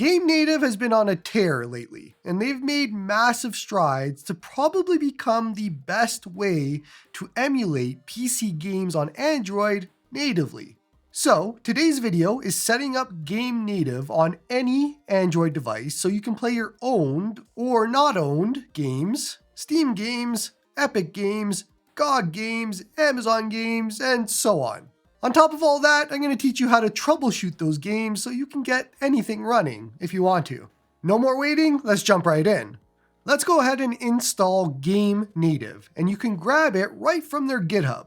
GameNative has been on a tear lately, and they've made massive strides to probably become the best way to emulate PC games on Android natively. So, today's video is setting up GameNative on any Android device so you can play your owned or not owned games, Steam games, Epic games, GOG games, Amazon games, and so on. On top of all that, I'm going to teach you how to troubleshoot those games so you can get anything running if you want to. No more waiting, let's jump right in. Let's go ahead and install GameNative, and you can grab it right from their GitHub.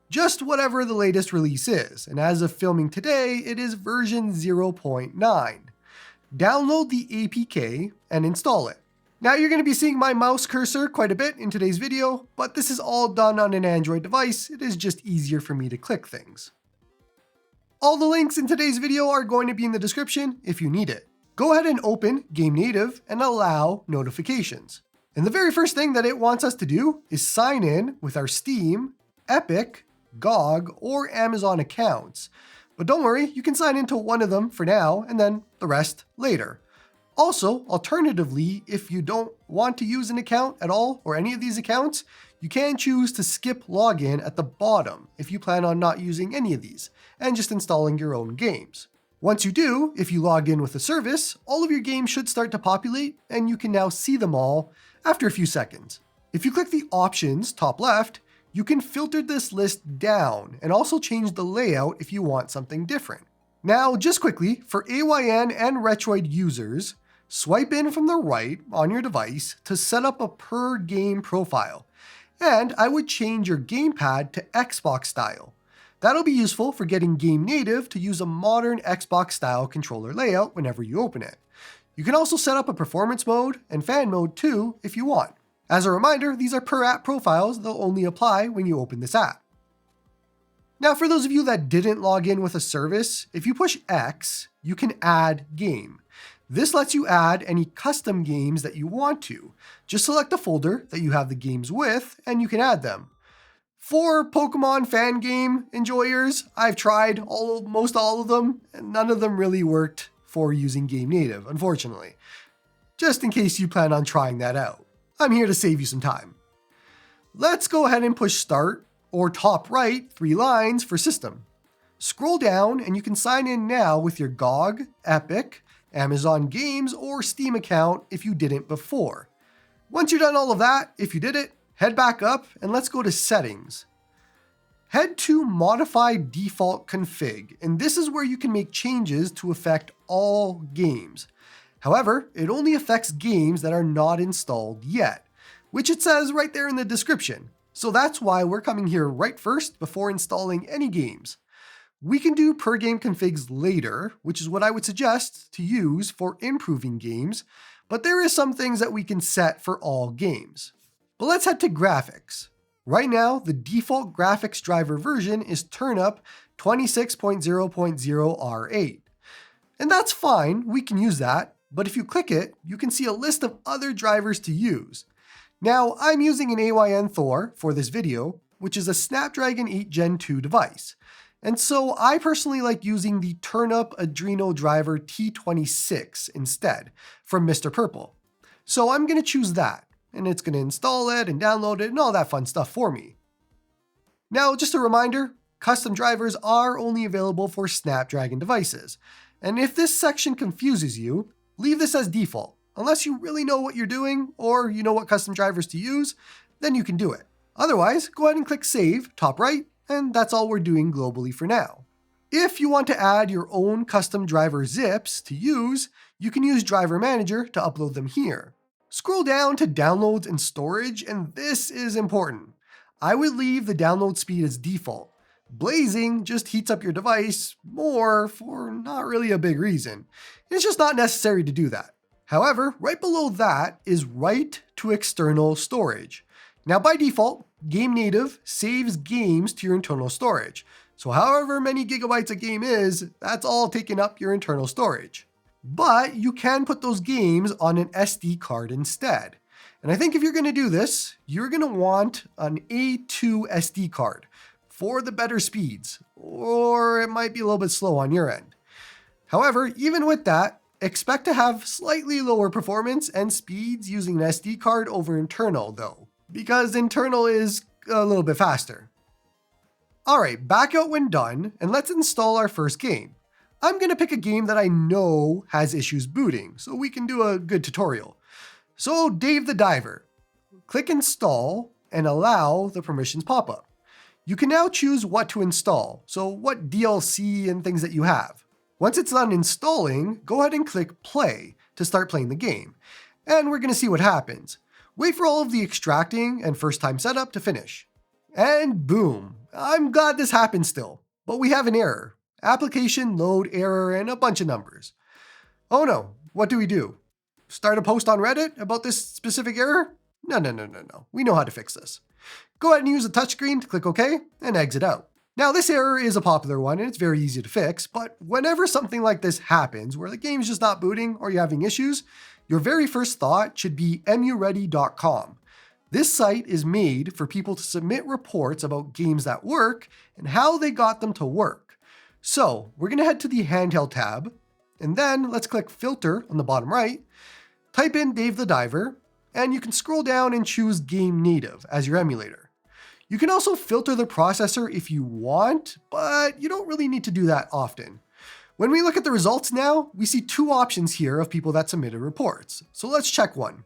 Just whatever the latest release is, and as of filming today, it is version 0.9. Download the APK and install it. Now you're going to be seeing my mouse cursor quite a bit in today's video, but this is all done on an Android device. It is just easier for me to click things. All the links in today's video are going to be in the description if you need it. Go ahead and open GameNative and allow notifications. And the very first thing that it wants us to do is sign in with our Steam, Epic, GOG, or Amazon accounts. But don't worry, you can sign into one of them for now and then the rest later. Also, alternatively, if you don't want to use an account at all or any of these accounts, you can choose to skip login at the bottom if you plan on not using any of these and just installing your own games. Once you do, if you log in with a service, all of your games should start to populate and you can now see them all after a few seconds. If you click the options top left, you can filter this list down and also change the layout if you want something different. Now, just quickly, for AYN and Retroid users, swipe in from the right on your device to set up a per game profile. And I would change your gamepad to Xbox style. That'll be useful for getting GameNative to use a modern Xbox style controller layout whenever you open it. You can also set up a performance mode and fan mode too if you want. As a reminder, these are per app profiles. They'll only apply when you open this app. Now, for those of you that didn't log in with a service, if you push X, you can add game. This lets you add any custom games that you want to. Just select a folder that you have the games with, and you can add them. For Pokemon fan game enjoyers, I've tried most all of them, and none of them really worked for using GameNative, unfortunately. Just in case you plan on trying that out, I'm here to save you some time. Let's go ahead and push start, or top right, 3 lines for system. Scroll down and you can sign in now with your GOG, Epic, Amazon Games, or Steam account if you didn't before. Once you've done all of that, if you did it, head back up and let's go to settings. Head to modify default config, and this is where you can make changes to affect all games. However, it only affects games that are not installed yet, which it says right there in the description. So that's why we're coming here right first before installing any games. We can do per game configs later, which is what I would suggest to use for improving games, but there is some things that we can set for all games. But let's head to graphics. Right now, the default graphics driver version is Turnup 26.0.0 R8. And that's fine, we can use that, but if you click it, you can see a list of other drivers to use. Now, I'm using an AYN Thor for this video, which is a Snapdragon 8 Gen 2 device. And so I personally like using the Turnup Adreno driver T26 instead from Mr. Purple. So I'm going to choose that, and it's going to install it and download it and all that fun stuff for me. Now, just a reminder, custom drivers are only available for Snapdragon devices. And if this section confuses you, leave this as default. Unless you really know what you're doing or you know what custom drivers to use, then you can do it. Otherwise, go ahead and click Save, top right, and that's all we're doing globally for now. If you want to add your own custom driver zips to use, you can use Driver Manager to upload them here. Scroll down to Downloads and Storage, and this is important. I would leave the download speed as default. Blazing just heats up your device more for not really a big reason. It's just not necessary to do that. However, right below that is Write to External Storage. Now by default, GameNative saves games to your internal storage. So however many gigabytes a game is, that's all taking up your internal storage. But you can put those games on an SD card instead. And I think if you're going to do this, you're going to want an A2 SD card for the better speeds, or it might be a little bit slow on your end. However, even with that, Expect to have slightly lower performance and speeds using an SD card over internal though, because internal is a little bit faster. Alright, back out when done, and let's install our first game. I'm going to pick a game that I know has issues booting, so we can do a good tutorial. So Dave the Diver. Click install and allow the permissions pop up. You can now choose what to install, so what DLC and things that you have. Once it's done installing, go ahead and click play to start playing the game. And we're going to see what happens. Wait for all of the extracting and first time setup to finish. And boom, I'm glad this happened still, but we have an error. Application load error and a bunch of numbers. Oh no, what do we do? Start a post on Reddit about this specific error? No. We know how to fix this. Go ahead and use the touchscreen to click OK and exit out. Now this error is a popular one and it's very easy to fix, but whenever something like this happens where the game is just not booting or you're having issues, your very first thought should be emuready.com. This site is made for people to submit reports about games that work and how they got them to work. So we're going to head to the handheld tab, and then let's click filter on the bottom right, type in Dave the Diver, and you can scroll down and choose GameNative as your emulator. You can also filter the processor if you want, but you don't really need to do that often. When we look at the results now, we see two options here of people that submitted reports. So let's check one.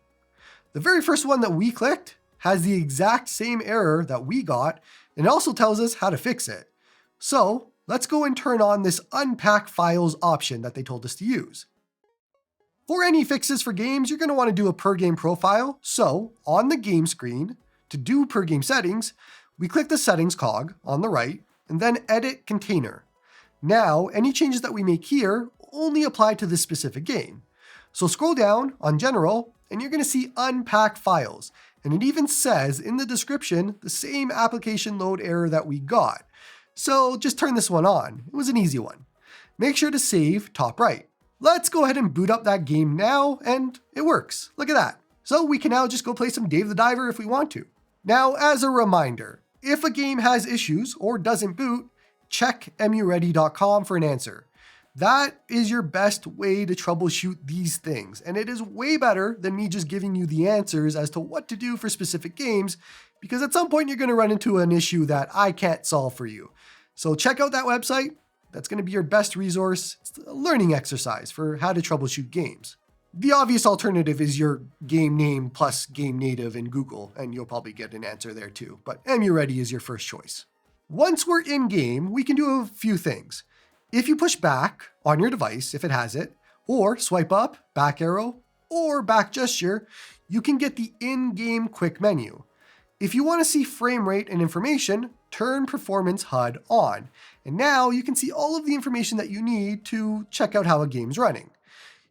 The very first one that we clicked has the exact same error that we got and also tells us how to fix it. So let's go and turn on this unpack files option that they told us to use. For any fixes for games, you're going to want to do a per game profile. So on the game screen, to do per game settings, we click the settings cog on the right and then edit container. Now, any changes that we make here only apply to this specific game. So scroll down on general and you're going to see unpack files. And it even says in the description the same application load error that we got. So just turn this one on. It was an easy one. Make sure to save top right. Let's go ahead and boot up that game now, and it works. Look at that. So we can now just go play some Dave the Diver if we want to. Now, as a reminder, if a game has issues or doesn't boot, check emuready.com for an answer. That is your best way to troubleshoot these things, and it is way better than me just giving you the answers as to what to do for specific games, because at some point you're going to run into an issue that I can't solve for you. So check out that website. That's going to be your best resource. It's a learning exercise for how to troubleshoot games. The obvious alternative is your game name plus GameNative in Google, and you'll probably get an answer there too, but emuready is your first choice. Once we're in game, we can do a few things. If you push back on your device, if it has it, or swipe up, back arrow, or back gesture, you can get the in-game quick menu. If you want to see frame rate and information, turn Performance HUD on. And now you can see all of the information that you need to check out how a game's running.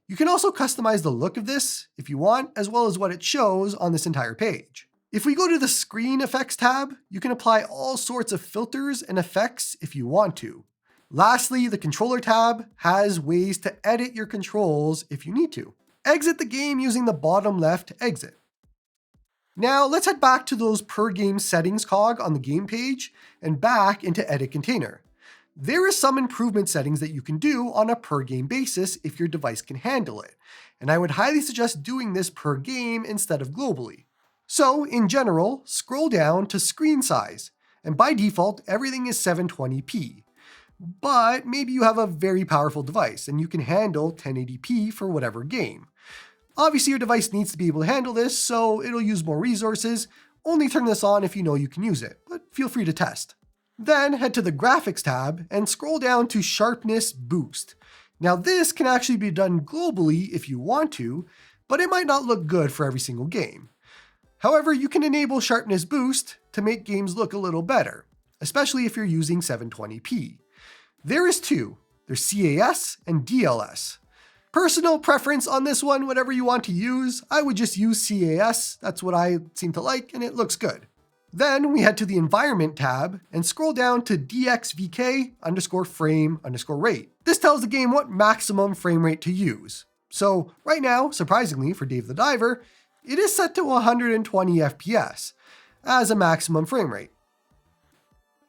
You can also customize the look of this if you want, as well as what it shows on this entire page. If we go to the Screen Effects tab, you can apply all sorts of filters and effects if you want to. Lastly, the Controller tab has ways to edit your controls if you need to. Exit the game using the bottom left exit. Now let's head back to those per game settings cog on the game page and back into edit container. There is some improvement settings that you can do on a per game basis if your device can handle it, and I would highly suggest doing this per game instead of globally. So in general, scroll down to screen size, and by default, everything is 720p. But maybe you have a very powerful device and you can handle 1080p for whatever game. Obviously your device needs to be able to handle this, so it'll use more resources. Only turn this on if you know you can use it, but feel free to test. Then head to the Graphics tab and scroll down to Sharpness Boost. Now this can actually be done globally if you want to, but it might not look good for every single game. However, you can enable Sharpness Boost to make games look a little better, especially if you're using 720p. There is two. There's CAS and DLS. Personal preference on this one, whatever you want to use, I would just use CAS. That's what I seem to like, and it looks good. Then we head to the Environment tab and scroll down to DXVK_frame_rate. This tells the game what maximum frame rate to use. So right now, surprisingly for Dave the Diver, it is set to 120 FPS as a maximum frame rate.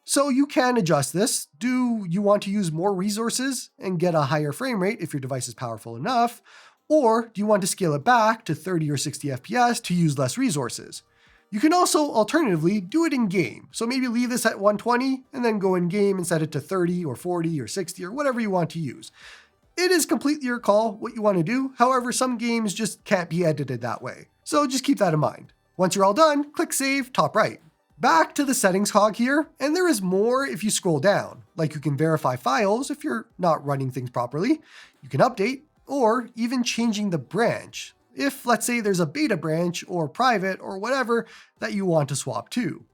So you can adjust this. Do you want to use more resources and get a higher frame rate if your device is powerful enough? Or do you want to scale it back to 30 or 60 FPS to use less resources? You can also alternatively do it in game. So maybe leave this at 120 and then go in game and set it to 30 or 40 or 60 or whatever you want to use. It is completely your call what you want to do. However, some games just can't be edited that way. So just keep that in mind. Once you're all done, click save, top right. Back to the settings cog here, and there is more if you scroll down. Like you can verify files if you're not running things properly. You can update, or even changing the branch. If, let's say, there's a beta branch or private or whatever that you want to swap to.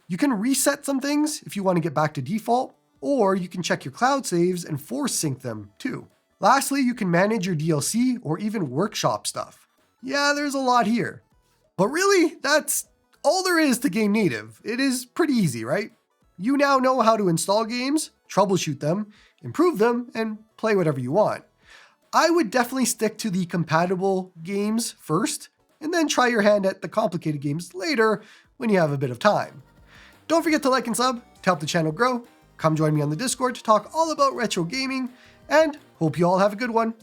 You can reset some things if you want to get back to default, or you can check your cloud saves and force sync them too. Lastly, you can manage your DLC or even workshop stuff. Yeah, there's a lot here. But really, that's all there is to GameNative. It is pretty easy, right? You now know how to install games, troubleshoot them, improve them, and play whatever you want. I would definitely stick to the compatible games first, and then try your hand at the complicated games later when you have a bit of time. Don't forget to like and sub to help the channel grow. Come join me on the Discord to talk all about retro gaming, and hope you all have a good one.